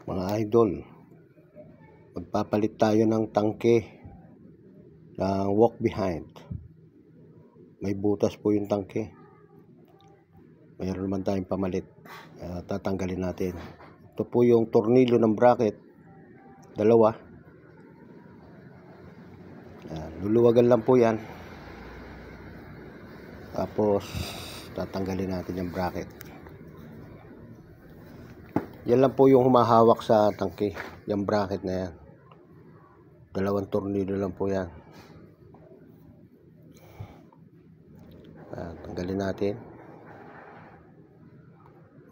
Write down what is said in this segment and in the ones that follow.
Mga idol, magpapalit tayo ng tangke ng walk behind. May butas po yung tangke, mayroon naman tayong pamalit. Tatanggalin natin. Ito po yung tornilyo ng bracket, dalawa. Luluwagan lang po yan, tapos tatanggalin natin yung bracket. Yan lang po yung humahawak sa tangke, yung bracket na yan. Dalawang tornilyo lang po yan. Tanggalin natin.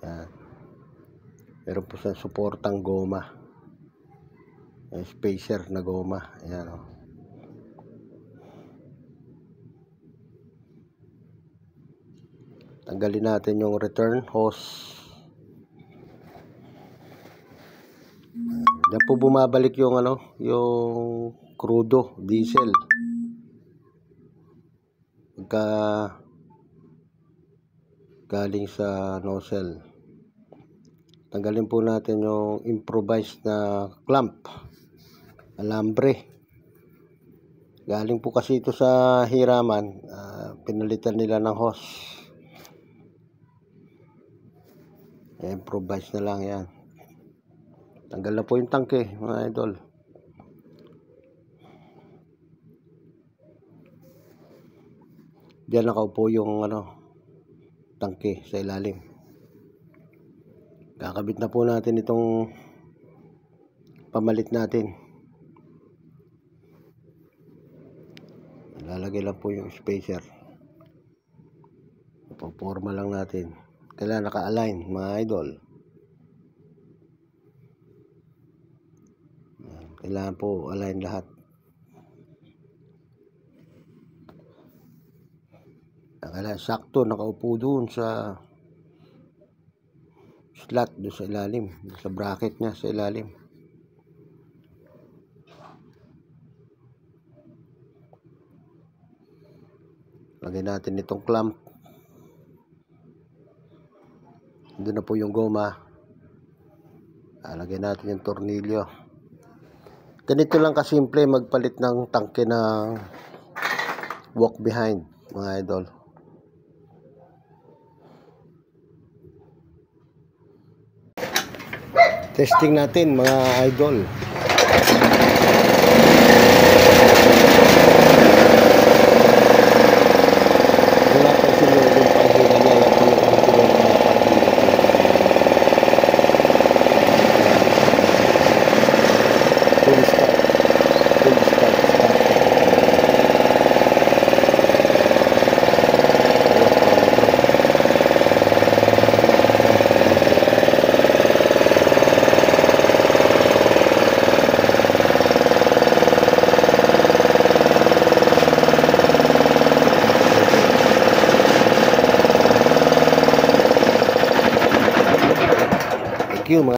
Yan. Meron po siyang suportang goma, spacer na goma. Ayan, oh. Tanggalin natin yung return hose. Diyan po bumabalik yung yung crudo, diesel. Pagka galing sa nozzle. Tanggalin po natin yung improvised na clamp, alambre. Galing po kasi ito sa hiraman, pinalitan nila ng hose. Improvise na lang yan. Tanggal na po yung tangke, mga idol. Diyan nakaupo yung tangke sa ilalim. Kakabit na po natin itong pamalit natin. Lalagay lang po yung spacer. Ipoporma lang natin. Kailangan naka-align, mga idol. Kailangan po align lahat. Kailangan sakto nakaupo doon sa slot, doon sa ilalim, sa bracket niya sa ilalim. Lagyan natin itong clamp. Doon na po yung goma. Lagyan natin yung tornilyo. Ganito lang kasimple magpalit ng tangke ng walk behind, mga idol. Testing natin, mga idol. Wala pa sinulong panghila niya. Full stop. Full stop. Thank you, mga